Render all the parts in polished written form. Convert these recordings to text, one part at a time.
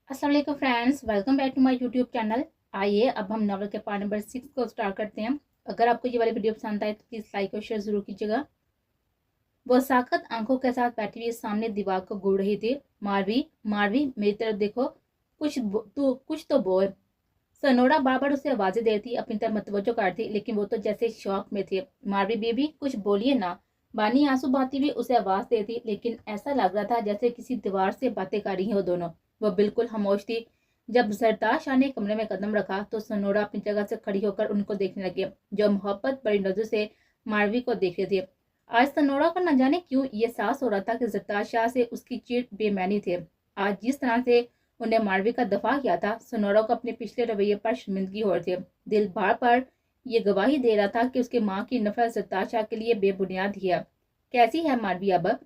अस्सलाम वालेकुम friends, welcome back to my YouTube channel. आइए अब हम नॉवल के पार्ट नंबर 6 को स्टार्ट करते हैं। अगर आपको ये वाली वीडियो पसंद आए तो प्लीज़ लाइक और शेयर ज़रूर कीजिएगा। वो साकत आंखों के साथ बैठी हुई सामने दीवार को घूर रही थी। मारवी, मारवी, मेरी तरफ देखो, तू कुछ तो बोल। सनोरा बार बार उसे आवाजें दे थी, अपनी तरफ मतवज्जो कर थी, लेकिन वो तो जैसे शौक में थी। मारवी बेबी, कुछ बोलिए ना। बानी आंसू बहाती हुई उसे आवाज देती, लेकिन ऐसा लग रहा था जैसे किसी दीवार से बातें कर रही हो दोनों। वो बिल्कुल खामोश थी। जब सरताज शाह ने कमरे में कदम रखा तो सनोरा अपनी जगह से खड़ी होकर उनको देखने लगी, जो मोहब्बत बड़ी नजर से मारवी को देख रही थी। आज सनोरा को न जाने क्यों ये एहसास हो रहा था कि सरताज शाह से उसकी चिड़ बेमानी थी। आज जिस तरह से उन्हें मारवी का दफा किया था, सनोरा को अपने पिछले रवैये पर शर्मिंदगी हो रही थी। दिल बार बार ये गवाही दे रहा था कि उसके माँ की नफरत सरताज शाह के लिए बेबुनियाद ही है। कैसी है मारवी अब?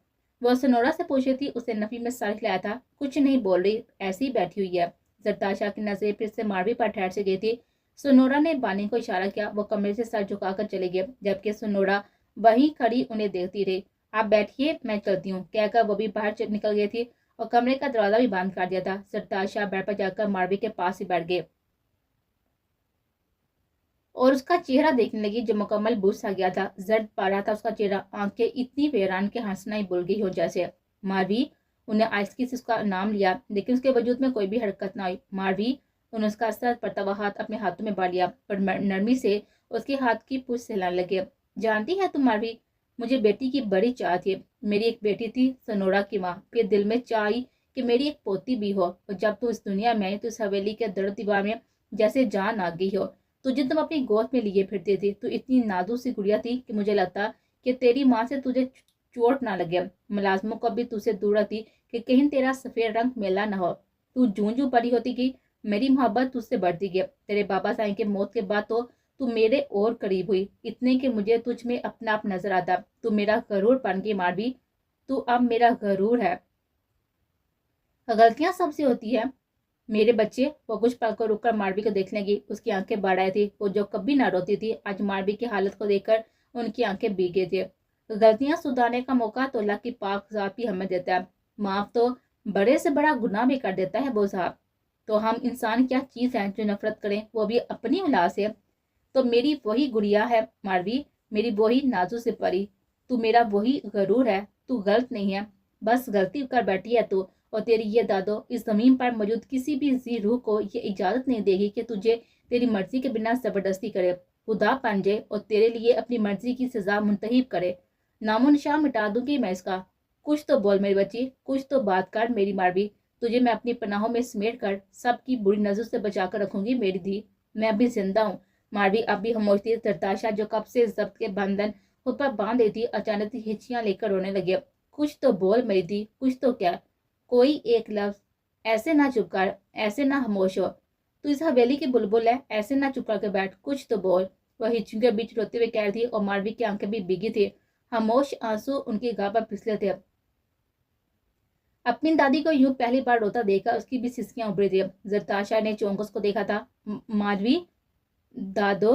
वो सनोरा से पूछ रही थी। उसे नफी में सर खिलाया था। कुछ नहीं बोल रही, ऐसी ही बैठी हुई है। सरताज शाह की नजरें फिर से मारवी पर ठहर से गई थी। सनोरा ने बानी को इशारा किया। वो कमरे से सर झुकाकर चले गए, जबकि सनोरा वहीं खड़ी उन्हें देखती रही। आप बैठिए, मैं चलती हूँ, कहकर वो भी बाहर निकल गई थी और कमरे का दरवाजा भी बंद कर दिया था। सरताज शाह बेड पर जाकर मारवी के पास ही बैठ गए और उसका चेहरा देखने लगी, जो मुकम्मल बुझ सा गया था। जर्द पा रहा था उसका चेहरा, आंखें इतनी बेरान के हंसना ही भूल गई हो जैसे। मारवी, उन्हें आइसकी से उसका नाम लिया, लेकिन उसके वजूद में कोई भी हरकत ना हुई। मारवी, उन्हें उसका सर पड़ता हुआ हाथ अपने हाथों में बांध लिया और नरमी से उसके हाथ की पूछ सहलाने लगे। जानती है तुम मारवी, मुझे बेटी की बड़ी चाह थी। मेरी एक बेटी थी, सनोरा की माँ। फिर दिल में चाह आई कि मेरी एक पोती भी हो, और जब तू इस दुनिया में आई तो इस हवेली के दर दीवार में जैसे जान आ गई हो। तुझे तुम अपनी गोद में लिए फिरती थी। तू इतनी नाजुक सी गुड़िया थी कि मुझे लगता कि तेरी माँ से तुझे चोट ना लगे। मुलाजमों को भी तुझसे दूर रहती कि कहीं तेरा सफेद रंग मेला ना हो। तू जूं जूं बड़ी होती गई, मेरी मोहब्बत तुझसे बढ़ती गई। तेरे बाबा साईं के मौत के बाद तो तू मेरे और करीब हुई, इतने कि मुझे तुझ में अपना आप नजर आता। तू मेरा गरूर बन गई मारवी, तू अब मेरा गरूर है। गलतियां सबसे होती है मेरे बच्चे। वो कुछ पल को रुककर मारवी को देखने लगी। उसकी आंखें बाढ़ आई थी। वो जो कभी ना रोती थी, आज मारवी की हालत को देखकर उनकी आंखें भीग गई थी। गलतियां सुधारने का मौका तो अल्लाह की पाक जात ही हमें देता है। माफ तो बड़े से बड़ा गुनाह भी कर देता है वो साहब। तो हम इंसान क्या चीज है जो नफरत करें, वो भी अपनी औलाद से। तो मेरी वही गुड़िया है मारवी, मेरी वही नाजू से परी। तू मेरा वही गरूर है। तू गलत नहीं है, बस गलती कर बैठी है तू। और तेरी ये दादो इस जमीन पर मौजूद किसी भी जी रूह को ये इजाजत नहीं देगी कि तुझे तेरी मर्जी के बिना जबरदस्ती करे। खुदा बन जाए और तेरे लिए अपनी मर्जी की सजा मुंतहिब करे। नामो निशान मिटा दूंगी मैं इसका। कुछ तो बोल मेरी बच्ची, कुछ तो बात कर मेरी मारवी। तुझे मैं अपनी पनाहों में समेट कर सबकी बुरी नजर से बचा कर रखूंगी मेरी धी। मैं अभी जिंदा हूँ। मारवी अब भी खामोश थी। सरताशा जो कब से जब्त के बंधन खुद पर बांध रही थी, अचानक हिचियां लेकर रोने लगे। कुछ तो बोल मेरी धी, कुछ तो क्या। कोई एक लफ्ज। ऐसे ना चुप कर, ऐसे ना खामोश हो। तू इस हवेली की बुलबुल है, ऐसे ना चुप करके बैठ, कुछ तो बोल। वह हिचियों के बीच रोते हुए कह रही थी और मारवी की आंखें भी भीगी थी। खामोश आंसू उनकी गाह पर फिसले थे। अपनी दादी को यूं पहली बार रोता देखकर उसकी भी सिसकियां उभरी थी। जरताशा ने चौंकस को देखा था। माधवी, दादो,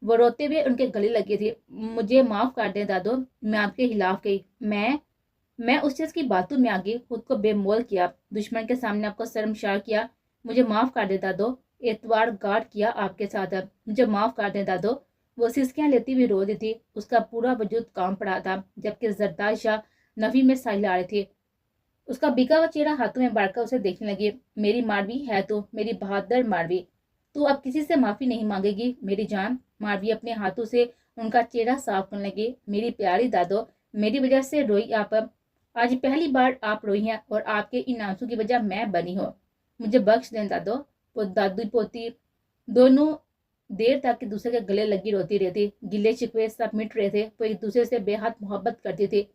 वो रोते हुए उनके गले लगी थी। मुझे माफ कर दें दादो, मैं आपके खिलाफ गई। मैं उस चीज की बातों में आ गई, खुद को बेमोल किया, दुश्मन के सामने आपको शर्मशार किया। मुझे माफ कर दे दादो, एतवार गार्ड किया आपके साथ। अब मुझे माफ कर दे दादो। वो सिसकियां लेती हुई रो रही थी। उसका पूरा वजूद काम पड़ा था, जबकि जरदार शाह नफी में साहिल आ रही थी। उसका बिका हुआ चेहरा हाथों में बढ़कर उसे देखने लगी। मेरी मारवी है तो, मेरी बहादुर मारवी। तू अब किसी से माफी नहीं मांगेगी मेरी जान। मारवी अपने हाथों से उनका चेहरा साफ करने लगी। मेरी प्यारी दादो, मेरी वजह से रोई आप। आज पहली बार आप रोई हैं और आपके इन आंसू की वजह मैं बनी हूँ। मुझे बख्श दें दादो। वो दादी पोती दोनों देर तक एक दूसरे के गले लगी रोती रहती। गिले शिकवे सब मिट रहे थे। वो एक दूसरे से बेहद मोहब्बत करती थी।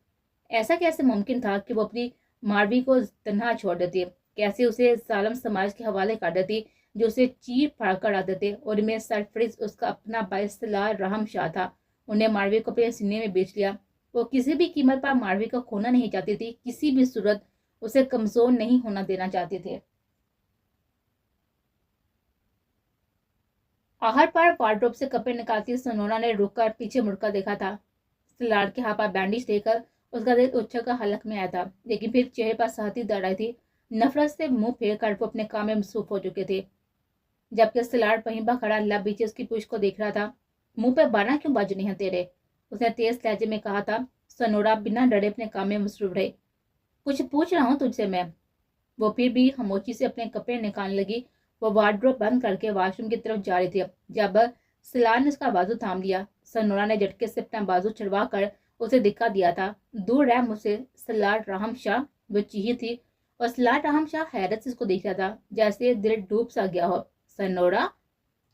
ऐसा कैसे मुमकिन था कि वो अपनी मारवी को तन्हा छोड़ देती, कैसे उसे सालम समाज के हवाले कर देती, जो उसे चीर फाड़ कर आ देते। और में सरफरिज उसका अपना बाइसला रहम शाह था। उन्हें मारवी को अपने सीने में बेच लिया। वो किसी भी कीमत पर मारवी को खोना नहीं चाहती थी, किसी भी सूरत उसे कमजोर नहीं होना देना चाहते थे। आहर पर वार्डरोब से कपड़े निकालती सनोरा ने रुककर पीछे मुड़कर देखा था। लाड़ के हाथ पर बैंडेज देकर उसका दिल उछल कर हलक में आया था, लेकिन फिर चेहरे पर सहती दर्द आई थी। नफरत से मुंह फेर कर वो अपने काम में मसरूफ हो चुके थे, जबकि सलार वहीं पर खड़ा लब बीचे उसकी पूछ को देख रहा था। मुंह पे बाना क्यों बाजू नहीं है तेरे? उसने तेज लहजे में कहा था। सनोरा बिना डरे अपने काम में मसरूफ रहे। कुछ पूछ रहा हूँ तुझसे मैं। वो फिर भी खामोशी से अपने कपड़े निकालने लगी। वो वार्डरोब बंद करके वॉशरूम की तरफ जा रही थी जब सलार ने उसका बाजू थाम लिया। सनोरा ने झटके से अपना बाजू छुड़वा कर उसे दिखा दिया था। दूर रह मुझसे सलार राहम शाह, वो चीही थी। और सलार राहम शाह हैरत से उसको देख रहा था, जैसे दिल डूब सा गया हो। सनोरा,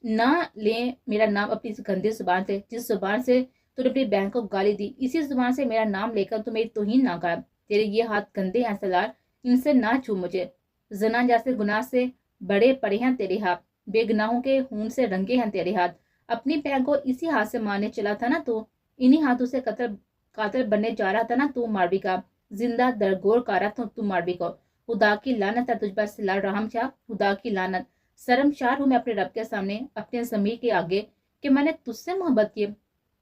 ना ले मेरा नाम अपनी इस गंदी जुबान से, जिस जुबान से तूने अपनी बहन को गाली दी, इसी जुबान से मेरा नाम लेकर तू मेरी तौहीन ना कर। तेरे ये हाथ गंदे हैं सलार, इनसे ना छू मुझे। जना जैसे गुनाह से बड़े पड़े हैं तेरे हाथ, बेगुनाहों के खून से रंगे हैं तेरे हाथ। अपनी बहन को इसी हाथ से मारने चला था ना तू, इन्हीं हाथों से कातिल बनने जा रहा था ना तू मारवी का, जिंदा दरगोर कर रहा था तू मारवी को। खुदा की लानत है तुझ पर सलार राहम शाह, खुदा की लानत। शर्मशार हूँ मैं अपने रब के सामने, अपने ज़मीर के आगे, कि मैंने तुझसे मोहब्बत की।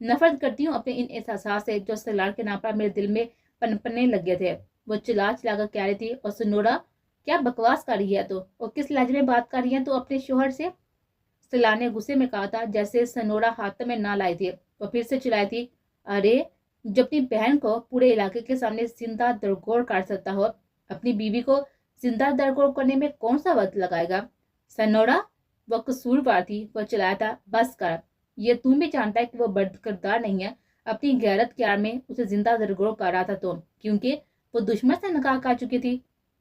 नफरत करती हूँ अपने इन एहसास से जो सलार के नाम पर मेरे दिल में पनपने लगे थे। वो चिल्ला चिल्ला कर कह रही थी, और सुनोरा, क्या बकवास कर रही है तू, और किस लहजे में बात कर रही है तू अपने शोहर से? सलार ने गुस्से में कहा था, जैसे सनोरा हाथ में ना लाई थी। वो फिर से चिल्लाई थी, अरे जो अपनी बहन को पूरे इलाके के सामने जिंदा दरगोर कर सकता हो, अपनी बीवी को जिंदा दरगोर करने में कौन सा वक्त लगाएगा? सनोरा, वो कसूरवार थी। वो चिल्लाया था, बस कर, ये तू भी जानता है कि वो बदकिरदार नहीं है। अपनी गैरत के आड़ में उसे जिंदा दरगोर कर रहा था तो, क्योंकि वो दुश्मन से निकाह कर चुकी थी।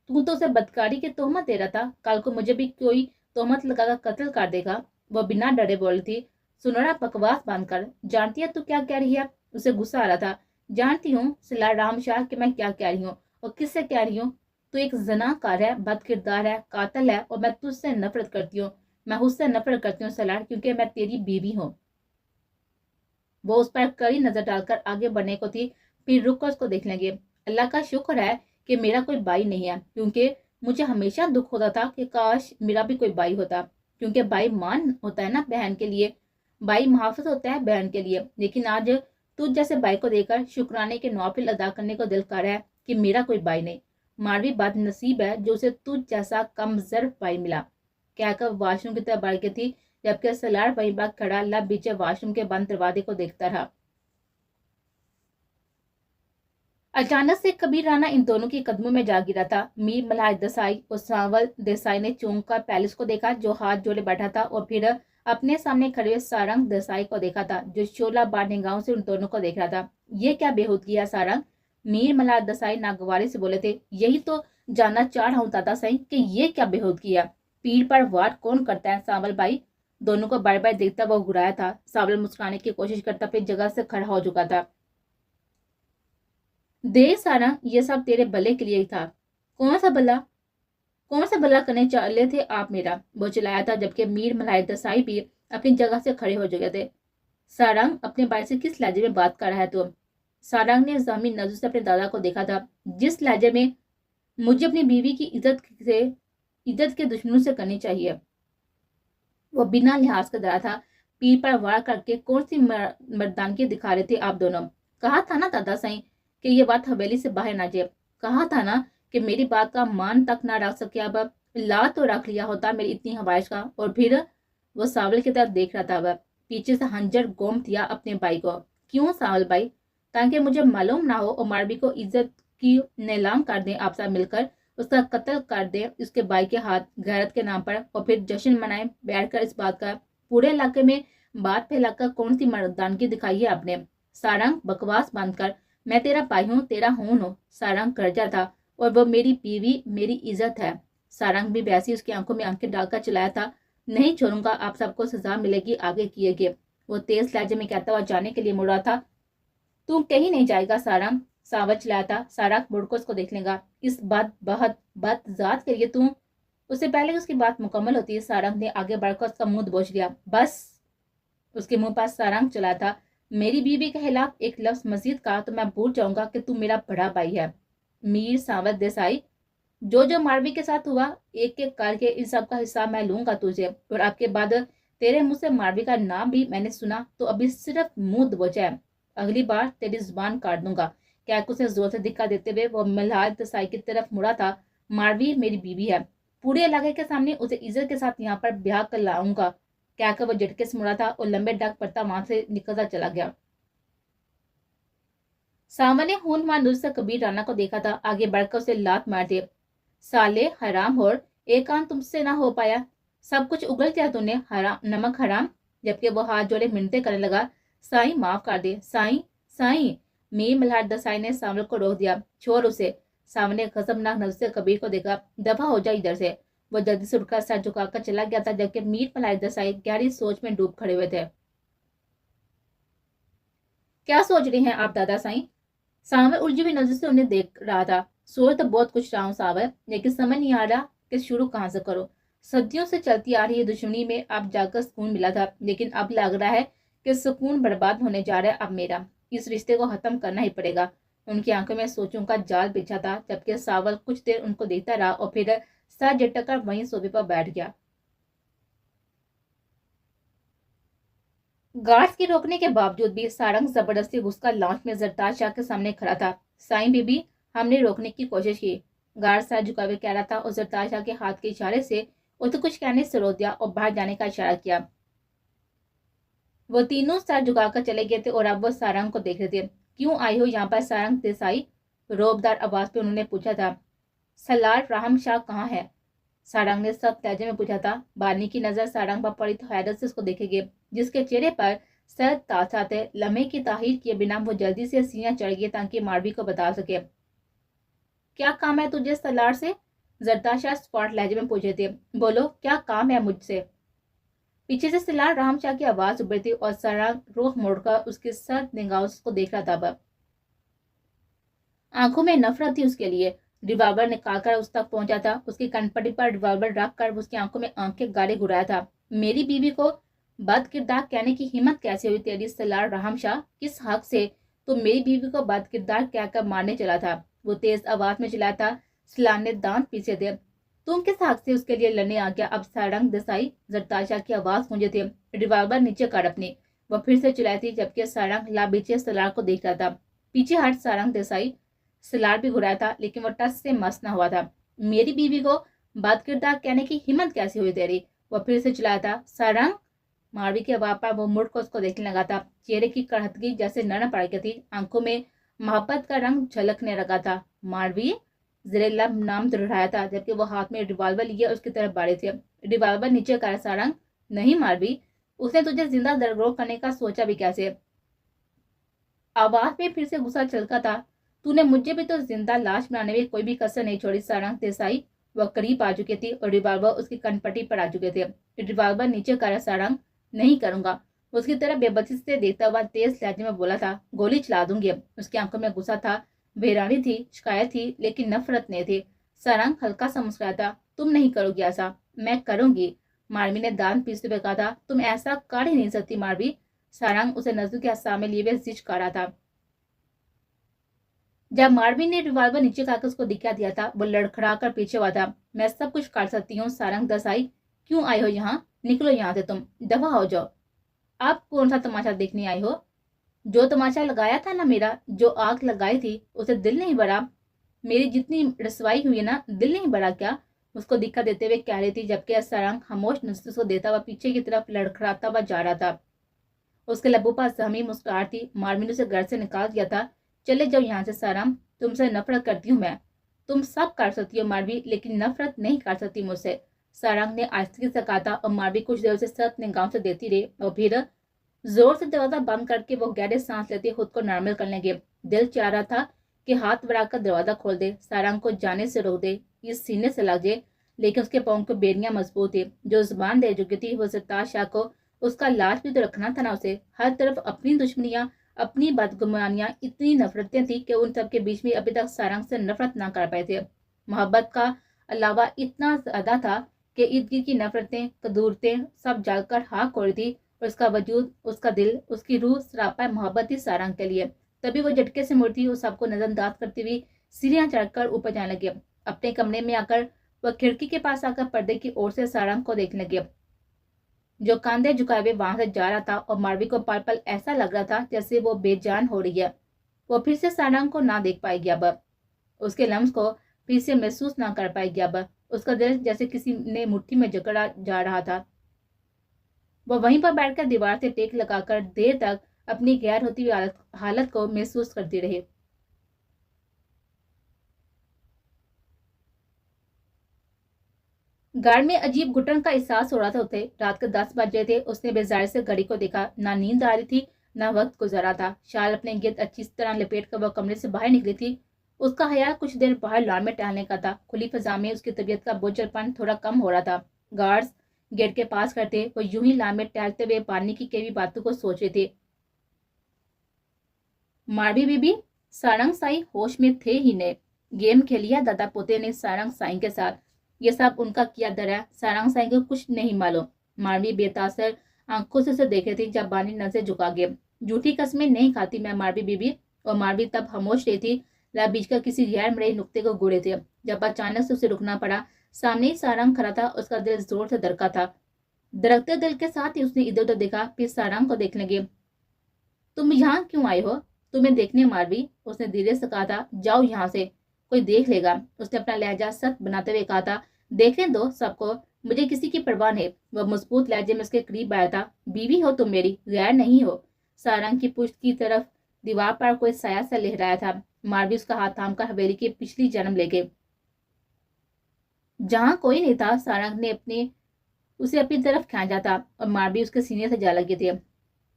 तू तो उसे बदकारी की तोहमत दे रहा था, कल को मुझे भी कोई तोहमत लगाकर कत्ल कर देगा। वो बिना डरे बोली थी। सुनोरा, बकवास बंद कर, जानती है तू क्या कह रही है? उसे गुस्सा आ रहा था। जानती हूँ सलार राम शाह कि मैं क्या कह रही हूँ और किससे कह रही हूँ। तू एक जनाकार है, बदकिरदार है, कातिल है, और मैं तुझसे नफरत करती हूँ। मैं उससे नफरत करती हूँ सलार, क्योंकि मैं तेरी बीवी हूँ। वो उस पर कड़ी नजर डालकर आगे बढ़ने को थी, फिर रुक कर उसको देख लेंगे। अल्लाह का शुक्र है कि मेरा कोई भाई नहीं है, क्योंकि मुझे हमेशा दुख होता था कि काश मेरा भी कोई भाई होता, क्योंकि भाई मान होता है ना बहन के लिए, भाई मुहाफिज होता है बहन के लिए। लेकिन आज तुझ जैसे भाई को देकर शुक्राने के नौफिल अदा करने को दिल कर रहा है कि मेरा कोई भाई नहीं। मारवी बात नसीब है जो उसे तुझ जैसा कमजोर भाई मिला। कहकर वॉशरूम की तरफ बढ़ गई थी, जबकि सलार वहीं पर खड़ा लब बीचे वॉशरूम के बंद दरवाजे को देखता रहा। अचानक से कबीर राना इन दोनों के कदमों में जा गिरा था। मीर मल्हार देसाई और सांवल देसाई ने चौंक कर पैलेस को देखा, जो हाथ जोड़े बैठा था, और फिर अपने सामने खड़े सारंग देसाई को देखा था, जो शोला बार निगाहों से उन दोनों को देख रहा था। ये क्या बेहूदगी है सारंग? मीर मल्हार देसाई नागवारी से बोले थे। यही तो जानना चाह रहा हूँ दादा सही कि ये क्या बेहूदगी है। पीठ पर वार कौन करता है सांवल भाई? दोनों को बार बार देखता हुआ घुराया था। सांवल मुस्कुराने की कोशिश करता फिर जगह से खड़ा हो चुका था। देख सारा, ये सब तेरे भले के लिए ही था। कौन सा भला? कौन सा भला करने चले थे आप मेरा? वो चिल्लाया था, जबकि मीर मल्हार देसाई भी अपनी जगह से खड़े हो चुके थे। सारंग, अपने भाई से किस लहजे में बात कर रहा है तू? सारंग ने जमीन नजर से अपने दादा को देखा था, जिस लहजे में मुझे अपनी बीवी की इज्जत के दुश्मनों से करनी चाहिए। वो बिना लिहाज का डरा था। पीठ पर वार करके कौन सी मर्दानगी दिखा रहे थे आप दोनों? कहा था ना दादा सही कि ये बात हवेली से बाहर ना जाए। कहा था ना कि मेरी बात का मान तक ना रख सके। अब ला तो रख लिया होता मेरी इतनी हवाइश का। और फिर वो सावल की तरफ देख रहा था। वह पीछे से हंजर गोम दिया अपने भाई को। क्यों सावल भाई? ताकि मुझे मालूम ना हो और मारवी को इज्जत की नीलाम कर दें, आप सब मिलकर उसका कत्ल कर दे उसके भाई के हाथ गैरत के नाम पर, और फिर जश्न मनाए बैठकर इस बात का। पूरे इलाके में बात फैलाकर कौन सी मर्दानगी दिखाई है आपने? सारंग, बकवास बंद कर। मैं तेरा भाई हूँ, तेरा हूं हूँ। सारंग कर्जा था, और वो मेरी बीवी, मेरी इज्जत है। सारंग भी वैसी उसकी आंखों में आंखें डालकर चिल्लाया था, नहीं छोड़ूंगा, आप सबको सजा मिलेगी आगे किए गए। वो तेज लहजे में कहता हुआ जाने के लिए मुड़ा था। तू कहीं नहीं जाएगा सारंग, सावल चिल्लाया था। सारा मुड़को उसको देख लेगा, इस बद जात के लिए तू। उससे पहले उसकी बात मुकम्मल होती है, सारंग ने आगे बढ़कर उसका मुंह दबोच लिया। बस। उसके मुंह पर सारंग चला था। मेरी बीवी के खिलाफ एक लफ्ज मजीद कहा तो मैं भूल जाऊंगा कि तू मेरा बड़ा भाई है। मीर सांवत देसाई, जो मारवी के साथ हुआ, एक एक करके इन सब का हिस्सा मैं लूंगा तुझे। और आपके बाद तेरे मुंह से मारवी का नाम भी मैंने सुना तो अभी सिर्फ मुंह दबोचा है। अगली बार तेरी जुबान काट दूंगा। क्या उसे जोर से धिक्का देते हुए वो मल्हार देसाई की तरफ मुड़ा था। मारवी मेरी बीवी है, पूरे इलाके के सामने उसे इज्जत के साथ यहाँ पर ब्याह कर लाऊंगा, कहकर वो झटके से मुड़ा था और लंबे डाक पड़ता वहां से निकलता चला गया। सावन ने खूनमान नजर से कबीर राना को देखा था, आगे बढ़कर उसे लात मार दे। साले हराम और एक काम तुमसे ना हो पाया, सब कुछ उगल दिया तूने, हराम नमक हराम। जबकि वो हाथ जोड़े मिन्नतें करने लगा, साईं माफ कर दे, साईं साईं। मीर मल्हार दसाई ने सावल को रोक दिया, छोड़ उसे। सावन ने खसमनाक नजर से कबीर को देखा, दफा हो जा इधर से। वो जल्दी से उठकर सर झुकाकर चला गया था, जबकि मीर मल्हार दसाई गहरी सोच में डूब खड़े हुए थे। क्या सोच रहे हैं आप दादा साईं? सावर उलझी हुई नजर से उन्हें देख रहा था। सोच तो बहुत कुछ रहा हूँ सावर, लेकिन समझ नहीं आ रहा कि शुरू कहाँ से करो। सदियों से चलती आ रही दुश्मनी में अब जाकर सुकून मिला था, लेकिन अब लग रहा है कि सुकून बर्बाद होने जा रहा है अब मेरा। इस रिश्ते को खत्म करना ही पड़ेगा। उनकी आंखों में सोचों का जाल बिछा था, जबकि सावर कुछ देर उनको देखता रहा और फिर सर झटक कर वहीं सोफे पर बैठ गया। गार्ड्स के रोकने के बावजूद भी सारंग जबरदस्ती घुसकर लॉन्च में जरताज शाह के सामने खड़ा था। साईं बीबी, हमने रोकने की कोशिश की, गार्ड सर झुकावे कह रहा था और जरताज शाह के हाथ के इशारे से उसे कुछ कहने से रोक दिया और बाहर जाने का इशारा किया। वो तीनों सर झुकाकर चले गए थे और अब वो सारंग को देख रहे थे। क्यों आई हो यहाँ पर सारंग देसाई? रोबदार आवाज पे उन्होंने पूछा था। सलार राहम शाह कहाँ है? सारंग ने सब लहजे में पूछा था। बानी की नजर सारंग पर पड़ी तो हैरत से उसको देखेंगे, जिसके चेहरे पर सर ताजा थे। लम्हे की ताहीर किए बिना वो जल्दी से सीढ़ियां चढ़ गए ताकि मारवी को बता सके। क्या काम है तुझे सलार से? जरदाशाह स्पॉट लहजे में पूछे थे। बोलो, क्या काम है मुझसे? पीछे से सलार राम शाह की आवाज उभरी थी और सारंग रुख मोड़कर उसके सर निगाहों को देख रहा था। आंखों में नफरत थी उसके लिए। रिवॉल्वर निकालकर उस तक पहुंचा था, उसकी कनपटी पर रिवॉल्वर रखकर उसकी आंखों में आंखें गाड़े घुराया था। मेरी बीवी को बद किरदार कहने की हिम्मत कैसे हुई तेरी सलार राम शाह? किस हक से तो मेरी बीवी को बद किरदार कहकर मारने चला था? वो तेज आवाज में चिल्लाया था। सलार ने दांत पीछे थे। तुम किस हक से उसके लिए लड़ने आ गया? अब सारंग देसाई, जरताशा की आवाज गूंजे थे। रिवॉल्वर नीचे कर अपनी। वो फिर से चिल्लाई थी, जबकि सारंग लाबीचे सलार को देख रहा था। पीछे हट सारंग देसाई। सलार भी घुराया था, लेकिन वो टस से मस न हुआ था। मेरी बीवी को बद किरदार कहने की हिम्मत कैसी हुई तेरी? वो फिर से चिल्लाया था। सारंग। मारवी के आवाज पर वो मुड़ को उसको देखने लगा था। चेहरे की कड़हतगी जैसे नरम पड़ गई थी, आंखों में मोहब्बत का रंग झलकने लगा था। मारवी जरेला नाम दोहराया था, जबकि वो हाथ में रिवॉल्वर लिए उसकी तरफ बढ़े थे। रिवॉल्वर नीचे कर सारंग। नहीं मारवी, उसने तुझे जिंदा दरगोर करने का सोचा भी कैसे? आवाज में फिर से गुस्सा छलका था। तूने मुझे भी तो जिंदा लाश बनाने में कोई भी कसर नहीं छोड़ी सारंग देसाई। वह करीब आ चुकी थी और रिवॉल्वर उसकी कनपट्टी पर आ चुके थे। रिवॉल्वर नीचे करा सारंग। नहीं करूंगा। उसकी तरफ बेबसी से देखता हुआ तेज लहजे में बोला था। गोली चला दूंगी। उसकी आंखों में गुस्सा था, बेरानी थी, शिकायत थी, लेकिन नफरत नहीं थी। सारंग हल्का सा मुस्कुराया था। तुम नहीं करोगी ऐसा? मैं करूंगी। मारवी ने दांत पीसते हुए कहा था। तुम ऐसा कर ही नहीं सकती मारवी। सारंग उसे नजर के सामने लिए हुए जिच रहा था। जब मारवी ने रिवॉल्वर नीचे खाकर उसको दिखा दिया था, वो लड़खड़ा कर पीछे हुआ था। मैं सब कुछ कर सकती हूँ सारंग दसाई। क्यों आई हो यहाँ? निकलो यहाँ से, तुम दफा हो जाओ। आप कौन सा तमाशा देखने आई हो? जो तमाशा लगाया था ना मेरा, जो आग लगाई थी, उसे दिल नहीं भरा? मेरी जितनी रसवाई हुई है ना, दिल नहीं भरा क्या? उसको दिखा देते हुए कह रही थी, जबकि सारंग खामोश नजर को देता हुआ पीछे की तरफ लड़खड़ाता हुआ जा रहा था। उसके लबों पर सहमी मुस्कुराहट थी। मारवी ने उसे घर से निकाल दिया था। चले जाओ यहाँ से सारंग, तुमसे नफरत करती हूँ मैं। तुम सब कर सकती हो मारवी, लेकिन नफरत नहीं कर सकती मुझसे। सारंग ने आहिस्ते से कहा था और मारवी कुछ देर से सख्त निगाहों से देती रही और फिर जोर से दरवाजा बंद करके वो गहरे सांस लेते खुद को नॉर्मल करने लगे। दिल चाह रहा था कि हाथ बढ़ाकर दरवाजा खोल दे, सारंग को जाने से रोक दे, इस सीने से लग जाए, लेकिन उसके पाँव को बेड़ियां मजबूत थी। जो जुबान दे चुकी थी वो सरताज शाह को उसका लाश भी तो रखना था ना उसे। हर तरफ अपनी दुश्मनियां, अपनी बदगुमानियां, इतनी नफरतें थी कि उन सब के बीच में अभी तक सारंग से नफरत ना कर पाए थे। मोहब्बत का अलावा इतना ज्यादा था कि इर्द गिर्द की नफरतें, कदूरतें सब जलकर खाक हो रही थी और उसका वजूद, उसका दिल, उसकी रूह सरापा मोहब्बत थी सारंग के लिए। तभी वो झटके से मुड़ती और सबको नजरअंदाज करती हुई सीढ़ियां चढ़कर ऊपर जाने लगे। अपने कमरे में आकर वह खिड़की के पास आकर पर्दे की ओर से सारंग को देखने लगे, जो कांधे झुकाए हुए वहां से जा रहा था, और मारवी को पल पल ऐसा लग रहा था जैसे वो बेजान हो रही है। वो फिर से सारंग को ना देख पाएगी अब। उसके लम्स को फिर से महसूस ना कर पाएगी। अब उसका दिल जैसे किसी ने मुट्ठी में जकड़ा जा रहा था। वह वहीं पर बैठकर दीवार से टेक लगाकर देर तक अपनी गैर होती हुई हालत को महसूस करती रही। गार्ड में अजीब घुटन का एहसास हो रहा था। उसे रात के 10 बज रहे थे। उसने बेजार से घड़ी को देखा। ना नींद आ रही थी, ना वक्त गुजर रहा था। शाल अपने गिर्द अच्छी तरह लपेट कर वह कमरे से बाहर निकली थी। उसका ख्याल कुछ देर बाहर लॉन में टहलने का था। खुली फजा में उसकी तबीयत का बोझलपन थोड़ा कम हो रहा था। गार्ड्स गेट के पास खड़े थे। वो यूं ही लॉन में टहलते हुए पानी की कई बातों को सोच रहे थे। मारवी बीबी, सारंग साई होश में थे ही नहीं। गेम खेलिया दादा पोते ने सारंग साई के साथ। ये सब उनका किया दरा। सारंग साई को कुछ नहीं मालूम। मारवी बेतासर आंखों से उसे देखे थी। जब बानी नजर झुका गए। झूठी कस्में नहीं खाती मैं मारवी बीबी। और मारवी तब खामोश रही थी। लब बीच का किसी गैर मरे नुक्ते को गोड़े थे। जब अचानक से उसे रुकना पड़ा। सामने ही सारंग खड़ा था। उसका दिल जोर से धड़का था। धड़कते दिल के साथ ही उसने इधर उधर देखा। फिर सारंग को देखने लगे। तुम यहाँ क्यों आए हो? तुम्हें देखने मारवी, उसने धीरे से कहा था। जाओ यहाँ से, कोई देख लेगा। उसने अपना लहजा सख्त बनाते हुए कहा था। देखने दो सबको, मुझे किसी की परवाह नहीं। वह मजबूत लहजे में उसके करीब आया था। बीवी हो तुम मेरी, गैर नहीं हो। सारंग की पुश्त की तरफ दीवार पर कोई साया सा लहराया था। मारवी उसका हाथ थाम कर हवेली की पिछली जन्म ले गए। जहां कोई नहीं था, सारंग ने उसे अपनी तरफ खींचा था और मारवी उसके सीने से जा लगे थे।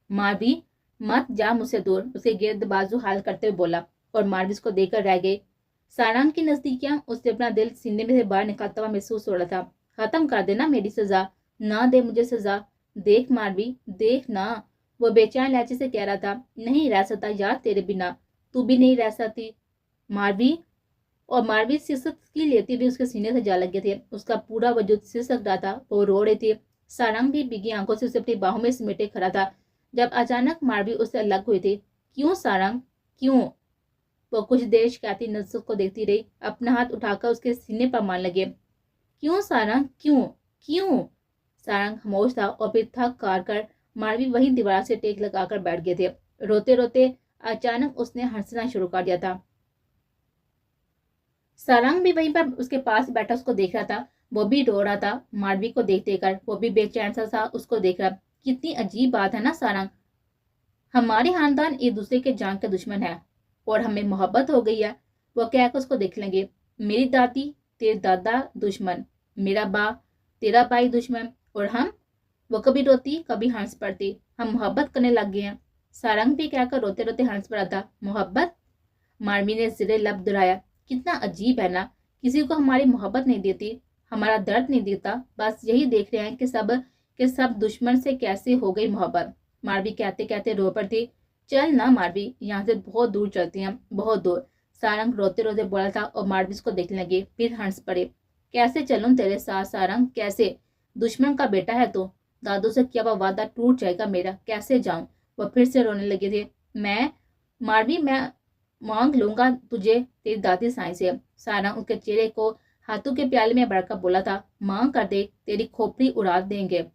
मारवी, मत जा मुझसे दूर, उसके गिर्द बाजू हाल करते हुए बोला। और मारवी उसको देकर रह गई। सारंग की नजदीकियां उससे अपना दिल सीने में से बाहर निकलता हुआ महसूस हो रहा था। खत्म कर देना मेरी सजा, ना दे मुझे सजा। देख मारवी, देख ना। वो बेचैन लहजे से कह रहा था। नहीं रह सकता यार तेरे बिना, तू भी नहीं रह सकती मारवी। और मारवी सिसक की लेती हुई उसके सीने से जा लगे थे। उसका पूरा वजूद सिसक रहा था। वो रो रही थी। सारंग भी भीगी आंखों से उसे अपनी बाहों में समेटे खड़ा था। जब अचानक मारवी उससे अलग हुई थी। क्यों सारंग, क्यों? वो कुछ देर शिकायती नजर को देखती रही। अपना हाथ उठाकर उसके सीने पर मान लगे। क्यों सारंग, क्यों क्यों? सारंग खामोश था और फिर थक कार कर मारवी वही दीवार से टेक लगाकर बैठ गए थे। रोते रोते अचानक उसने हंसना शुरू कर दिया था। सारंग भी वहीं पर उसके पास बैठा उसको देख रहा था। वो भी रो रहा था मारवी को देख देकर। वो भी बेचैन सा उसको देख रहा। कितनी अजीब बात है ना सारंग, हमारे खानदान एक दूसरे के जान के दुश्मन है और हमें मोहब्बत हो गई है। वो कहकर उसको देख लेंगे। मेरी दादी तेरे दादा दुश्मन, मेरा बा तेरा भाई दुश्मन, और हम? वो कभी रोती कभी हंस पड़ती। हम मोहब्बत करने लग गए हैं। सारंग भी कहकर रोते रोते हंस पड़ा था। मोहब्बत? मारवी ने सिरे लब दुराया। कितना अजीब है ना, किसी को हमारी मोहब्बत नहीं देती, हमारा दर्द नहीं देता। बस यही देख रहे हैं कि सब दुश्मन से कैसे हो गई मोहब्बत। मारवी कहते कहते रो पड़ती। चल ना मारवी, यहाँ से बहुत दूर चलते हैं, बहुत दूर। सारंग रोते रोते बोला था और मारवी उसको देखने लगी। फिर हंस पड़े। कैसे चलूं तेरे साथ सारंग, कैसे? दुश्मन का बेटा है तो दादू से किया हुआ वादा टूट जाएगा मेरा, कैसे जाऊं? वह फिर से रोने लगे थे। मैं मारवी, मैं मांग लूंगा तुझे तेरी दादी साई से। सारंग उसके चेहरे को हाथों के प्याले में भरकर बोला था। मांग कर दे, तेरी खोपड़ी उड़ा देंगे।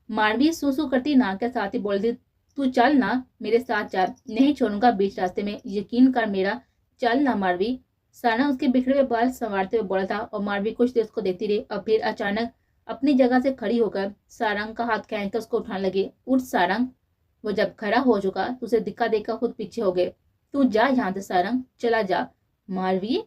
मारवी सूसू करती नाक के साथ ही बोलती। तू चल ना, मेरे साथ चल, नहीं छोड़ूंगा बीच रास्ते में, यकीन कर मेरा, चल ना मारवी। सारंग उसके बिखरे हुए बाल संवारते हुए बोला था और मारवी कुछ देर उसको देखती रही और फिर अचानक अपनी जगह से खड़ी होकर सारंग का हाथ खींचकर उसको उठाने लगी। उठ सारंग। वो जब खड़ा हो चुका तो उसे दिक्का देखकर खुद पीछे हो गए। तू जा यहाँ से सारंग, चला जा। मारवी,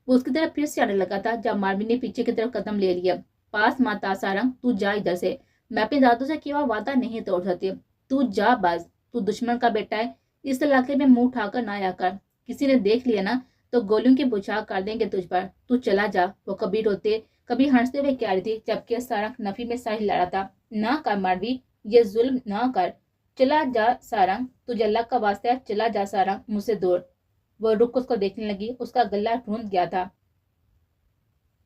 वो उसकी तरफ फिर से आने लगा था जब मारवी ने पीछे की तरफ कदम ले लिया। पास मत आ सारंग, तू जा इधर से, मैं अपनी दादू से किया हुआ वादा नहीं तोड़ सकती। तू जा बस, तू दुश्मन का बेटा है, इस इलाके में मुंह उठाकर ना आया कर, किसी ने देख लिया ना तो गोलियों की बौछार कर देंगे तुझ पर। तू चला जा। वो कभी रोते कभी हंसते हुए कह रही थी जबकि सारंग नफी में साहिल लड़ा था। ना कर मारवी, ये जुल्म ना कर, चला जा सारंग, तुझे अल्लाह का वास्ता है, चला जा सारंग, मुझसे दूर। वो रुक उसको देखने लगी। उसका गला ढूंढ गया था।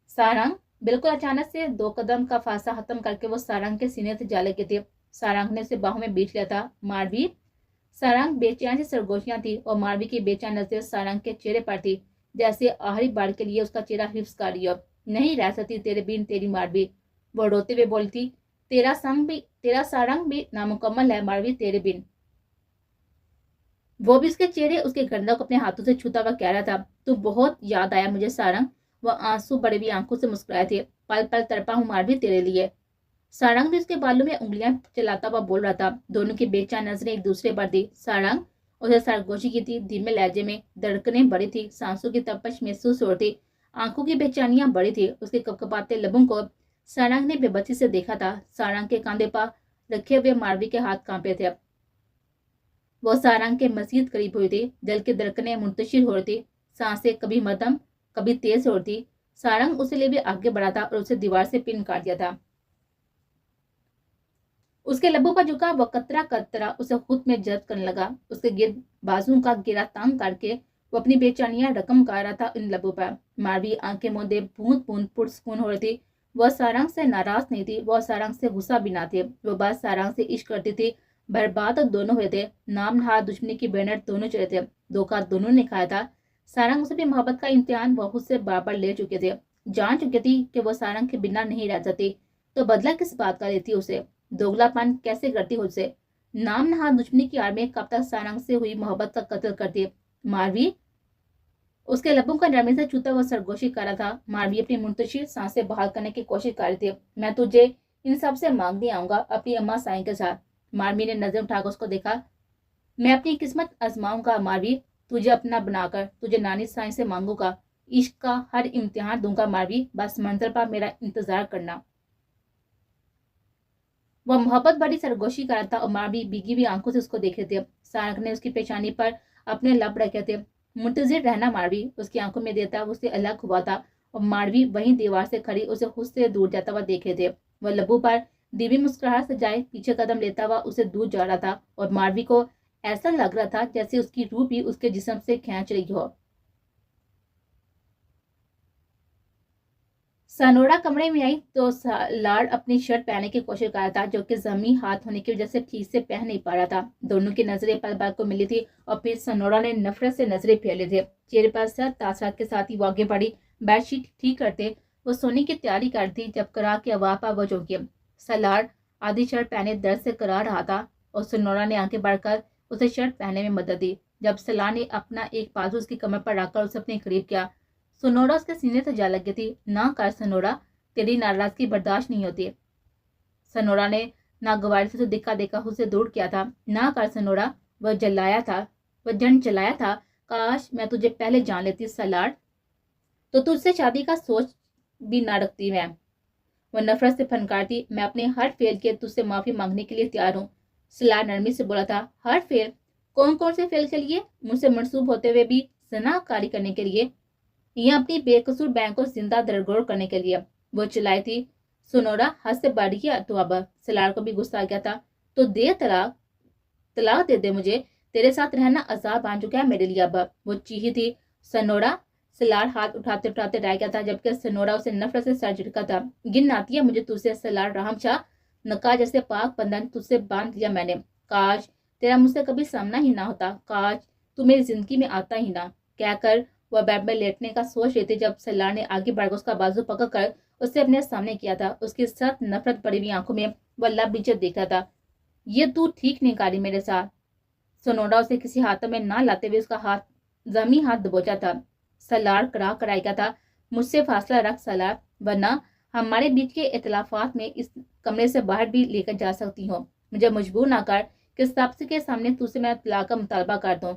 सारंग, बिल्कुल अचानक से 2 कदम का फासला खत्म करके वो सारंग के सीने से जा लगे थे। सारंग ने उसे बाहों में बीच लिया था। मारवी। सारंग बेचैन से सरगोशियां थी और मारवी की बेचैन नजर सारंग के चेहरे पर थी, जैसे आखिरी बार के लिए उसका चेहरा हिफ्स कर लिया। नहीं रह सकती तेरे बिन तेरी मारवी, वो रोते हुए बोली थी। तेरा सारंग भी नामुकम्मल है मारवी तेरे बिन। وہ بھی उसके चेहरे उसके गर्दन को अपने हाथों से छूता हुआ कह रहा था, तू बहुत याद आया मुझे सारंग। वह आंसू बड़ी हुई आंखों से मुस्कुराए थे, पल पल तड़पा हूँ मारवी तेरे लिए। सारंग भी उसके बालों में उंगलियां चलाता हुआ बोल रहा था। दोनों की बेचैन नजरें एक दूसरे पर थी। सारंग उसे सरगोशी की थी, धीमे लहजे में, धड़कनें बड़ी थी, सांसों की तपश महसूस हो रही थी, आंखों की बेचैनियां बड़ी थी। उसके कपकपाते लबों को सारंग ने बेबसी से देखा था। सारंग के कांधे पर रखे हुए मारवी के हाथ कांपे थे। वो सारंग के मजीद करीब हुई थी, दिल की धड़कनें मुंतशिर हो रही थी, सांसें कभी मध्यम कभी तेज हो रही थी। सारंग उसे लिए भी आगे बढ़ा था और उसे दीवार से पिन काट दिया था। उसके लबों पर झुका वह कतरा कतरा उसे खुद में जज्ब करने लगा। उसके गिर बाजू का गिरा तांग करके वो अपनी बेचैनियां रकम कर रहा था इन लबों पर। मारवी आंखें मूंदे बूंद बूंद पुरस्कून हो रही थी। वह सारंग से नाराज नहीं थी, वह सारंग से गुस्सा भी ना थे। वो बात सारंग से इश्क करती थी। बर्बाद दोनों हुए थे, नाम नहा दुश्मनी की बैनर दोनों चले थे, धोखा दोनों ने खाया था। सारंग उसे भी मोहब्बत का इम्तिहान वह खुद से बार बार ले चुके थे, जान चुकी थी कि वो सारंग के बिना नहीं रह सकती, तो बदला किस बात का लेती उसे, दोगलापन कैसे करती उससे, नाम नहा दुश्मनी की आड़ में कब तक सारंग से हुई मोहब्बत का कत्ल करती। मारवी उसके लबों का नरमी से छूता हुआ सरगोशी कर रहा था। मारवी अपनी मुंतशिर सांसें बहाल करने की कोशिश कर रही थी। मैं तुझे इन सब से मांगने आऊंगा अपनी अम्मा साईं के साथ। मारवी ने नजर उठाकर उसको देखा। मैं अपनी किस्मत आजमाऊंगा मारवी, तुझे अपना बनाकर तुझे नानी साईं से मांगूंगा, इश्क का हर इम्तिहान दूंगा मारवी, बस मंजिल पर मेरा इंतजार करना। वह मोहब्बत बड़ी सरगोशी कर रहा था और मारवी भीगी हुई आंखों से उसको देख रहे थे। सारंग ने उसकी पेशानी पर अपने लब रखे थे। मुंतजिर रहना मारवी, उसकी आंखों में देता उससे अलग हुआ था और मारवी वहीं दीवार से खड़ी उसे खुद से दूर जाता हुआ देख रहे थे। वह लबों पर धीमी मुस्कुराहट सजाए पीछे कदम लेता हुआ उसे दूर जा रहा था और मारवी को ऐसा लग रहा था जैसे उसकी रूह भी उसके जिस्म से खींच रही हो। सनोरा कमरे में आई तो लाड अपनी शर्ट पहनने की कोशिश कर रहा था, जो कि जमी हाथ होने की वजह से ठीक से पहन नहीं पा रहा था। दोनों की नजरें पल पल को मिली थी और फिर सनोरा ने नफरत से नजरें फेर ली थी। चेहरे पर सर तासरात के साथ ही वो आगे बढ़ी। बेडशीट ठीक करते वो सोने की तैयारी कर थी जब करा की आवाज पर वो चौंकी। सलाड आधी शर्ट पहने दर्द से करा रहा था और सनोरा ने आगे बढ़कर उसे शर्ट पहनने में मदद दी। जब सलाड ने अपना एक बाजू उसकी कमर पर रखकर उसे अपने करीब किया, सनोरा उसके सीने से जा लगी थी। ना कर सनोरा, तेरी नाराजगी बर्दाश्त नहीं होती। सनोरा ने नागवार से दिखा देखा उसे दूर किया था। ना कर सनोरा, वह जलाया था, वह जन चलाया था। काश मैं तुझे पहले जान लेती सलाड, तो तुझसे शादी का सोच भी ना रखती मैं। वह नफरत से फनकारती। मैं अपने हर फेल के तुझसे माफी मांगने के लिए तैयार हूँ। सलाड नरमी से बोला था। हर फेल? कौन कौन से फेल के लिए? मुझसे मनसूब होते हुए भी जनाकारी करने के लिए, या अपनी बेकसूर बैंक को जिंदा दरगोर करने के लिए? वो चिल्लाई थी। सुनोरा हद से बढ़ गया तो अब। सलार को भी गुस्सा आ गया था। तो दे तलाक, तलाक दे दे मुझे, तेरे साथ रहना अजाब बन चुका है मेरे लिए अब। वो चीही थी। सनोरा, सलार हाथ उठाते उठाते रह गया था, जबकि सनोरा उसे नफरत से सर झटका था। गिन आती है मुझे तुझसे सलार राम शाह, नका जैसे पाक बंधन तुझसे बांध दिया मैंने। काश तेरा मुझसे कभी सामना ही ना होता, काश तू मेरी जिंदगी में आता ही ना, कहकर वह बेड में लेटने का सोच रही थी जब सलार ने आगे बढ़कर उसका बाजू पकड़कर उसे अपने सामने किया था। उसकी सख्त नफरत भरी हुई आंखों में वह लब नीचे देख रहा था। ये तू ठीक नहीं करी मेरे साथ। सोनोरा उसे किसी हाथ में ना लाते हुए उसका हाथ जमी हाथ दबोचा था। सलार करा कराई गया था। मुझसे फासला रख सलार, वरना हमारे बीच के इतलाफात में इस कमरे से बाहर भी लेकर जा सकती हो। मुझे मजबूर ना कर कि सबसे के सामने तुझसे मैं तलाक का मुतालबा कर दूं।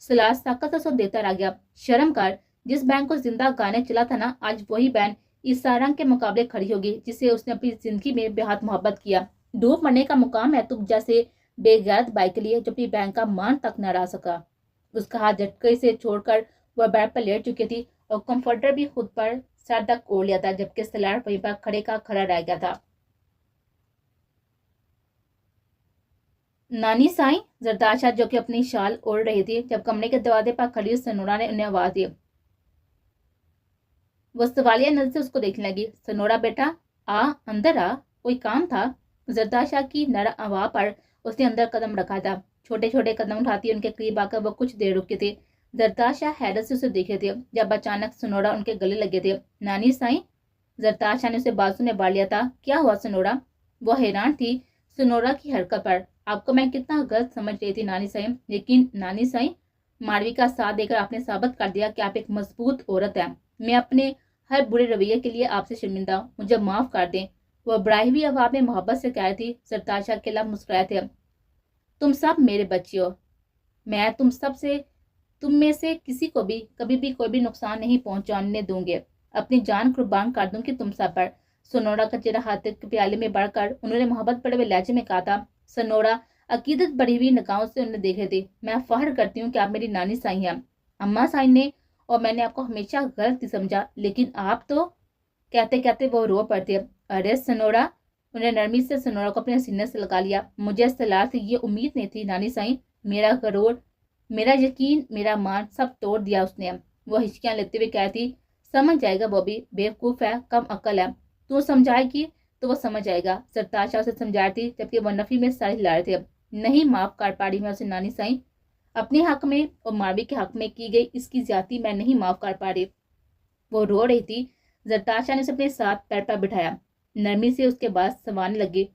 सलार ताकत से देता रह गया। शर्म कर, जिस बहन को जिंदा गाने चला था ना, आज वही बहन इस सारंग के मुकाबले खड़ी होगी जिसे उसने अपनी जिंदगी में बेहद मोहब्बत किया। डूब मरने का मुकाम है तुम जैसे बेगैरत बाई के लिए जो अपनी बहन का मान तक न रह सका। उसका हाथ झटके से छोड़कर वह बेड पर लेट चुकी थी और कंफर्टर भी खुद पर सर तक ओढ़ लिया था, जबकि सलार वहीं पर खड़े का खड़ा रह गया था। नानी साईं, जरदाशा जो कि अपनी शाल ओढ़ रही थी, जब कमरे के दरवाजे पर खड़ी सनोरा ने उन्हें आवाज दी। वो सवालिया नजर से उसको देखने लगी। सनोरा बेटा, आ अंदर आ, कोई काम था? जरदाशा की नरम आवाज पर उसने अंदर कदम रखा था। छोटे छोटे कदम उठाती उनके करीब आकर वो कुछ देर रुके थे। जरदाशा हैरत से उसे देखे थे जब अचानक सनोरा उनके गले लगे थे। नानी साईं, जरदाशा ने उसे बाजू में बांध लिया था। क्या हुआ सनोरा? वो हैरान थी सनोरा की हरकत पर। आपको मैं कितना गलत समझ रही थी नानी साईं, लेकिन नानी साईं मारवी का साथ देकर आपने साबित कर दिया कि आप एक मजबूत औरत हैं। मैं अपने हर बुरे रवैये के लिए आपसे शर्मिंदा हूँ, मुझे माफ कर दें। वह बढ़ाई हुई आवाज में मोहब्बत से कह रही थी। सरताज शाह के लब मुस्कुराए थे। तुम सब मेरे बच्चे हो, मैं तुम में से किसी को भी कभी भी कोई भी नुकसान नहीं पहुंचाने दूंगे। अपनी जान कुर्बान कर दूंगी तुम सब पर। सनोरा का चेहरा हाथ के प्याले में बढ़कर उन्होंने मोहब्बत पड़े हुए लहजे में कहा था। सनोरा अकीदत बढ़ी हुई निगाहों से उन्हें देख रही थी। मैं फख्र करती हूँ कि आप मेरी नानी साईं हैं। अम्मा साईं ने और मैंने आपको हमेशा गलत ही समझा, लेकिन आप तो। कहते कहते वो रो पड़ते। अरे सनोरा, उन्हें नरमी से सनोरा को अपने सीने से लगा लिया। मुझे इस सलाह से ये उम्मीद नहीं थी नानी साईं। मेरा गरूर, मेरा यकीन, मेरा मान सब तोड़ दिया उसने। वो हिचकियां लेते हुए कहती, समझ जाएगा वो भी, बेवकूफ है, कम अकल है। तू समझाएगी तो वो समझ जाएगा। सरताज शाह उसे समझाती जबकि वो नफी में सारी लड़ थे। नहीं माफ कर पा रही मैं उसे नानी साईं। अपने हक में और मारवी के हक में की गई इसकी ज्यादती मैं नहीं माफ कर पा रही। वो रो रही थी। सरताज शाह ने उसे अपने साथ पैर पर बिठाया, नरमी से उसके बाद संवारने लगी।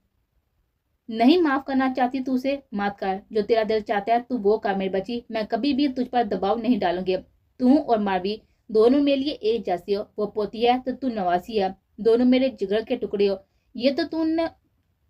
नहीं माफ करना चाहती तू उसे मत कर, जो तेरा दिल चाहता है तू वो कर मेरी बच्ची। मैं कभी भी तुझ पर दबाव नहीं डालूंगी। तू और मारवी दोनों मेरे लिए एक जैसी हो। वो पोती है तो तू नवासी है, दोनों मेरे जिगर के टुकड़े हो। ये तो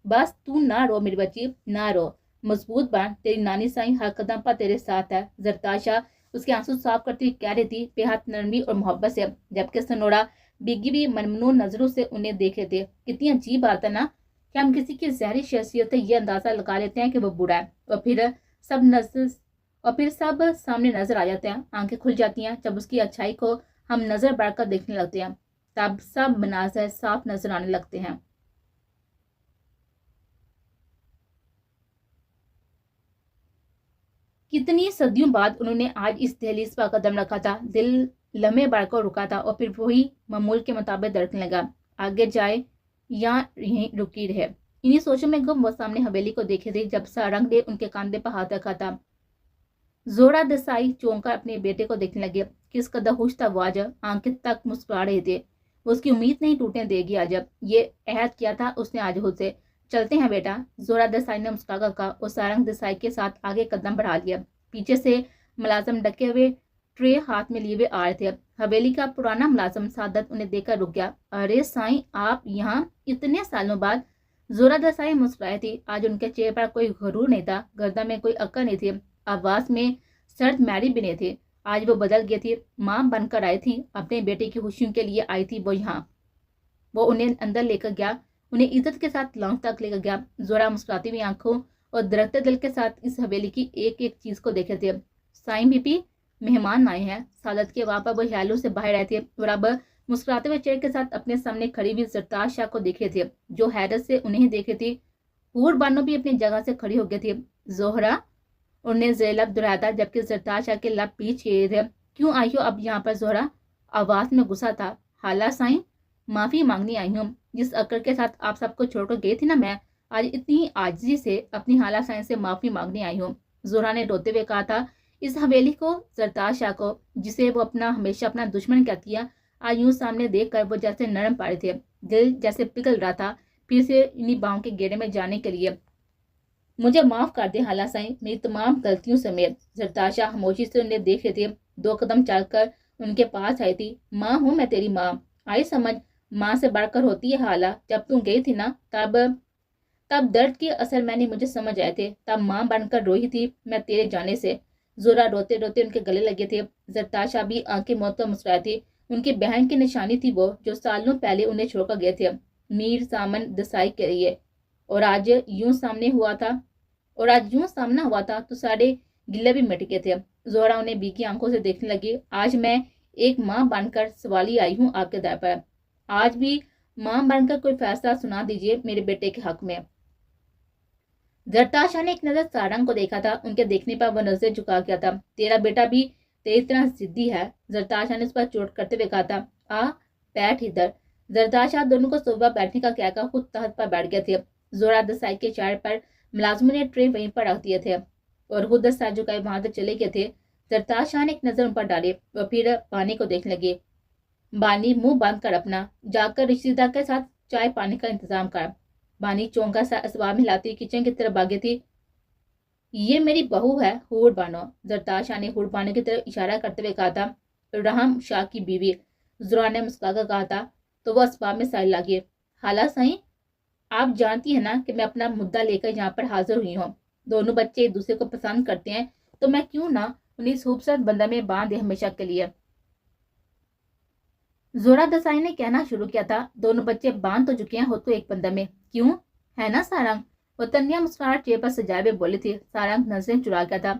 बस तू ना रो मेरी बच्ची, ना रो, मजबूत बन, तेरी नानी साईं हर कदम पर तेरे साथ है। सरताज शाह उसके आंसू साफ करती हुई कह रही थी, बेहद नरमी और मोहब्बत से, जबकि सनोरा बिगी भी मनमनून नजरों से उन्हें देख रहे थे। कितनी अजीब बात है ना कि हम किसी की जहरी शख्सियत से ये अंदाजा लगा लेते हैं कि वो बुरा है, और फिर सब सामने नजर आ जाते हैं। आंखें खुल जाती हैं जब उसकी अच्छाई को हम नजर बढ़कर देखने लगते हैं, तब सब मनाज़र साफ नजर आने लगते हैं। कितनी सदियों बाद उन्होंने आज इस दहलीज पर कदम रखा था। दिल लम्हे बढ़कर रुका था और फिर वही मामूल के मुताबिक धड़कने लगा। आगे जाए या यहीं रुकी रहे, इन्हीं सोचों में गुम वो सामने हवेली को देखे थे जब सारंग ने उनके कंधे पर हाथ रखा था। जोरा देसाई चौंक कर अपने बेटे को देखने लगे। किस कदर खुश था वो आज, आंखें तक मुस्कुरा रहे थे। वो उसकी उम्मीद नहीं टूटने देगी। आज ये अहद किया था उसने आज खुद से। चलते हैं बेटा, जोरा देसाई ने मुस्कुराकर कहा और सारंग देसाई के साथ आगे कदम बढ़ा लिया। पीछे से मुलाजिम डके हुए ट्रे हाथ में लिए हुए आ रहे थे। हवेली का पुराना मुलाजिम सादत उन्हें देखकर रुक गया। अरे साईं, आप यहाँ इतने सालों बाद? जोरा देसाई मुस्कुराई थी। आज उनके चेहरे पर कोई गुरूर नहीं था, गर्दन में कोई अक्ल नहीं थी, आवाज में सर्द मैरी भी नहीं थी। आज वो बदल गई थी। मां बनकर आई थी, अपने बेटे की खुशियों के लिए आई थी वो यहाँ। वो उन्हें अंदर लेकर गया, उन्हें इज्जत के साथ लॉन्च तक लेकर गया। जोरा मुस्कुराती हुई आंखों और दरकते दिल के साथ इस हवेली की एक एक चीज को देखे थे। साईं बीबी, मेहमान आए हैं। सादत के वहां पर वो ख्यालों से बाहर आए थे और अब मुस्कुराते हुए चेहरे के साथ अपने सामने खड़ी हुई सरताज शाह को देखे थे, जो हैरत से उन्हें देखे थे। हूर बानो भी अपनी जगह से खड़ी हो गई थी। जोहरा, उन्हें लब दुहराया था जबकि सरताज शाह के लब पीछे थे। क्यों आई हो अब यहाँ पर जोहरा? आवाज में गुस्सा था। हाला साईं, माफी मांगनी आई हूँ। जिस अकड़ के साथ आप सबको छोड़कर गई थी ना, मैं आज इतनी आजिजी से अपनी हाला साईं से माफी मांगने आई हूँ। जोहरा ने रोते हुए कहा था। इस हवेली को, सरताज शाह को, जिसे वो हमेशा अपना दुश्मन कहती है, आज यूं सामने देख कर वो जैसे नरम पड़े थे। दिल जैसे पिघल रहा था फिर से इन्हीं बाहों के घेरे में जाने के लिए। मुझे माफ कर दे हाला साईं, मेरी तमाम गलतियों समेत। सरताज शाह खामोशी से उन्हें देख रहे थे। 2 कदम चलकर उनके पास आई थी। माँ हूँ मैं तेरी माँ, आई समझ। माँ से बढ़कर होती है हाला। जब तुम गई थी ना, तब दर्द के असर मैंने मुझे समझ आए थे। तब माँ बनकर रोई थी मैं तेरे जाने से। जोरा रोते रोते उनके गले लगे थे। सरताज शाह भी आंखें मौत कर मुस्कुराए थी। उनकी बहन की निशानी थी वो, जो सालों पहले उन्हें छोड़कर गए थे, मीर सामन देसाई के लिए। और आज यूं सामना हुआ था तो सारे गिले भी मिट गए थे। जोहरा उन्हें बीकी आंखों से देखने लगी। आज मैं एक माँ बनकर सवाली आई हूँ आपके दर पर। आज भी माँ बनकर कोई फैसला सुना दीजिए मेरे बेटे के हक में। सरताज शाह ने एक नजर सारंग को देखा था। उनके देखने पर वह नजर झुका गया था। तेरा बेटा भी तेरी तरह जिद्दी है। सरताज शाह ने उस पर चोट करते हुए कहा था। आ बैठ इधर। सरताज शाह दोनों को सुबह बैठने का कहकर खुद तख्त पर बैठ गए थे। जोरा देसाई के चार पर मुलाजमों ने ट्रे वहीं पर रख दिए थे और खुद सर झुकाए वहां से चले गए थे। सरताज शाह ने एक नजर उन पर डाली और फिर पानी को देखने लगे। बानी, मुंह बंद कर अपना, जाकर रिश्तेदार के साथ चाय पानी का इंतजाम कर। बानी चौंका सा असबाब हिलाती किचन की तरफ भागी थी। یہ میری بہو ہے حور بانو، زرتاز شاہ نے حور بانو کی طرف اشارہ کرتے ہوئے کہا تھا۔ رحم شاہ کی بیوی، زہرا نے مسکرا کر کہا تھا تو وہ اسباب میں سائل لگے۔ خالہ صحیح، آپ جانتی ہیں نا کہ میں اپنا مدعا لے کر یہاں پر حاضر ہوئی ہوں۔ دونوں بچے ایک دوسرے کو پسند کرتے ہیں تو میں کیوں نہ انہیں اس خوبصورت بندر میں باندھ دے ہمیشہ کے لیے۔ زہرا دسائی نے کہنا شروع کیا تھا، دونوں بچے باندھ تو چکے ہیں، ہو تو ایک بندر میں، کیوں ہے نا سارنگ؟ وہ تنیا مسکراہٹ چہرے پر سجائے ہوئے بولی تھی۔ سارنگ نظریں چرا گیا تھا۔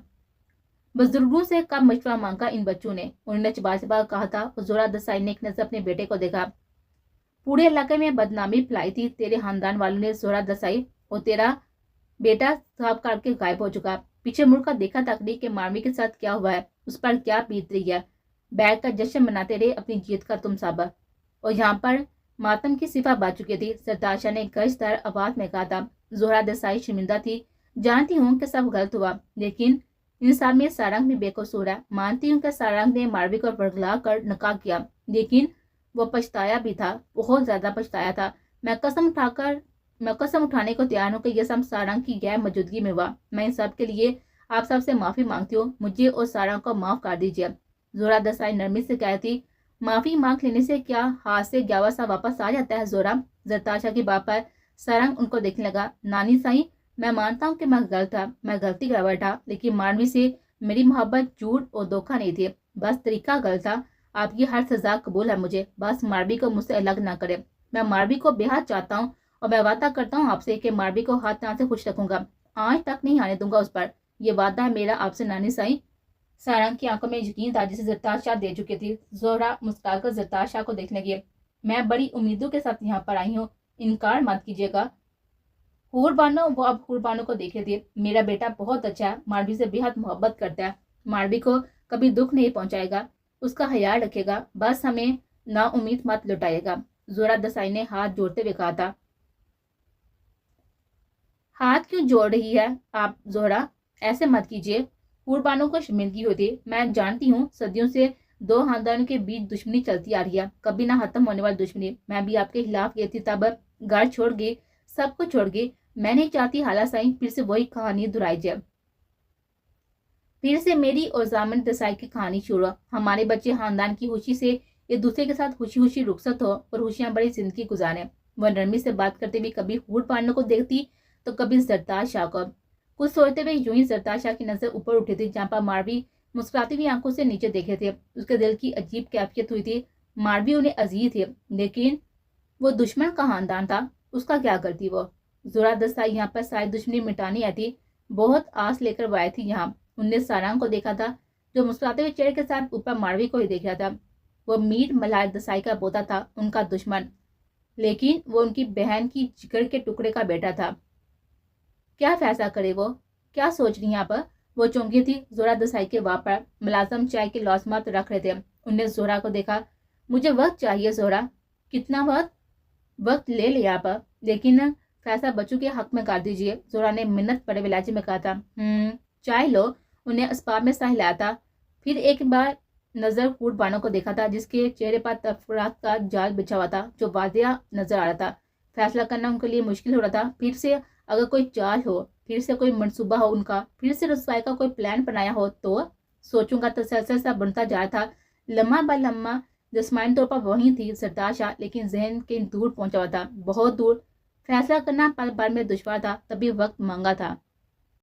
بزرگوں سے کب مشورہ مانگا ان بچوں نے، انہوں نے چبا چبا کہا تھا۔ زہرا دسائی نے ایک نظر اپنے بیٹے کو دیکھا۔ پورے علاقے میں بدنامی پھیلائی تھی تیرے خاندان والوں نے زہرا دسائی، اور تیرا بیٹا صاحب کر کے غائب ہو چکا۔ پیچھے مڑ کر دیکھا تک نہیں کہ ماروی کے ساتھ کیا ہوا ہے، اس پر کیا بیت رہی ہے۔ بیٹھ کر جشن مناتے رہے اپنی جیت کا تم سب، اور یہاں پر ماتم کی صفا بچ چکی تھی۔ زرتاز شاہ نے گرج دار آواز میں کہا تھا۔ زہرا دسائی شرمندہ تھی، جانتی ہوں کہ سب غلط ہوا، لیکن انسان میں سارنگ بھی بے قصور ہے۔ مانتی ہوں کہ سارنگ نے ماروی کو ورگلا کر نکاح کیا، لیکن وہ پچھتایا بھی تھا، بہت زیادہ پچھتایا تھا۔ میں قسم اٹھانے کو تیار ہوں کہ یہ سب سارنگ کی غیر موجودگی میں ہوا۔ میں ان سب کے لیے آپ سب سے معافی مانگتی ہوں، مجھے اور سارنگ کو معاف کر دیجیے۔ زہرا دسائی نرمی سے کہتی، معافی مانگ لینے سے کیا ہاتھ سے گیا سا واپس آ جاتا ہے زہرا؟ زرتاز شاہ کی بات پر سارنگ ان کو دیکھنے لگا۔ نانی صحیح، میں مانتا ہوں کہ میں غلط تھا، میں غلطی کا بیٹھا، لیکن مانوی سے میری محبت جھوٹ اور دھوکہ نہیں تھی، بس طریقہ غلط تھا۔ آپ کی ہر سزا قبول ہے مجھے، بس ماروی کو مجھ سے الگ نہ کرے۔ میں ماروی کو بے حد چاہتا ہوں، اور میں وعدہ کرتا ہوں آپ سے کہ ماروی کو ہاتھ طرح سے خوش رکھوں گا، آج تک نہیں آنے دوں گا اس پر، یہ وعدہ ہے میرا آپ سے نانی صحیح۔ سارنگ کی آنکھوں میں یقین تھا جسے زرتاز شاہ دے چکی تھی۔ زہرا مسکرا کر زرتاز شاہ کو دیکھنے لگی۔ میں بڑی امیدوں کے ساتھ یہاں پر آئی ہوں، انکار مت کیجیے گا۔ حور بانو، وہ اب حور بانو کو دیکھ رہی تھی۔ میرا بیٹا بہت اچھا ہے، ماروی سے بے حد محبت کرتا ہے، ماروی کو کبھی دکھ نہیں پہنچائے گا، اس کا خیال رکھے گا، بس ہمیں نا امید مت لٹائے گا۔ زہرا دسائی نے ہاتھ جوڑتے ہوئے کہا تھا۔ ہاتھ کیوں جوڑ رہی ہے آپ زہرا؟ ایسے مت کیجیے، حور بانو کو شرمندگی ہوتی۔ میں جانتی ہوں صدیوں سے دو خاندانوں کے بیچ دشمنی چلتی آ رہی ہے، کبھی نہ ختم ہونے والی دشمنی۔ میں بھی آپ کے خلاف گئی تھی، تب گھر چھوڑ گئی، سب کچھ چھوڑ گئی۔ میں نہیں چاہتی خالہ صحیح پھر سے وہی کہانی دہرائی جائے، پھر سے میری اور زامن دسائی کی کہانی شروع۔ ہمارے بچے خاندان کی خوشی سے ایک دوسرے کے ساتھ خوشی خوشی رخصت ہو اور خوشیاں بڑی زندگی گزارے۔ وہ نرمی سے بات کرتے ہوئے کبھی حور بانو کو دیکھتی تو کبھی زرتاز شاہ کو۔ کچھ سوچتے ہوئے یوں ہی زرتاز شاہ کی نظر اوپر اٹھی تھی جہاں پر ماروی مسکراتی ہوئی آنکھوں سے نیچے دیکھے تھے۔ اس کے دل کی عجیب کیفیت ہوئی تھی۔ ماروی انہیں عزیز تھی، لیکن وہ دشمن کا خاندان تھا، اس کا کیا کرتی وہ؟ زہرا دسائی یہاں پر ساری دشمنی مٹانی آئی تھی، بہت آس لے کر وہ آئی تھی یہاں۔ انہوں نے سارنگ کو دیکھا تھا جو مسکراتے ہوئے چہرے کے ساتھ اوپر ماروی کو ہی دیکھ رہا تھا۔ وہ میر ملائر دسائی کا پوتا تھا، ان کا دشمن، لیکن وہ ان کی بہن کی جگر کے ٹکڑے کا بیٹا تھا۔ کیا فیصلہ کرے وہ؟ کیا سوچ رہی ہیں آپ؟ وہ چونکی تھی زہرا دسائی کے واپس پر۔ ملازم چائے کے لازمات رکھ رہے تھے۔ انہوں نے زہرا کو دیکھا۔ مجھے وقت چاہیے زہرا۔ کتنا وقت؟ وقت لے لیا آپ، لیکن فیصلہ بچوں کے حق میں کر دیجیے، زہرا نے منت پڑے لہجے میں کہا تھا۔ چائے لو۔ انہیں اسباب میں سہ لایا تھا، پھر ایک بار نظر حور بانو کو دیکھا تھا جس کے چہرے پر تفرقات کا جال بچھا ہوا تھا جو واضح نظر آ رہا تھا۔ فیصلہ کرنا ان کے لیے مشکل ہو رہا تھا۔ پھر سے اگر کوئی چال ہو، پھر سے کوئی منصوبہ ہو ان کا، پھر سے رسوائی کا کوئی پلان بنایا ہو تو؟ سوچوں کا تسلسل سا بنتا جا رہا تھا، لمحہ بہ لمحہ۔ جسمانی طور پر وہیں تھی زرتاز شاہ، لیکن ذہن کہیں دور پہنچا ہوا تھا، بہت دور۔ فیصلہ کرنا پل بھر میں دشوار تھا، تبھی وقت مانگا تھا۔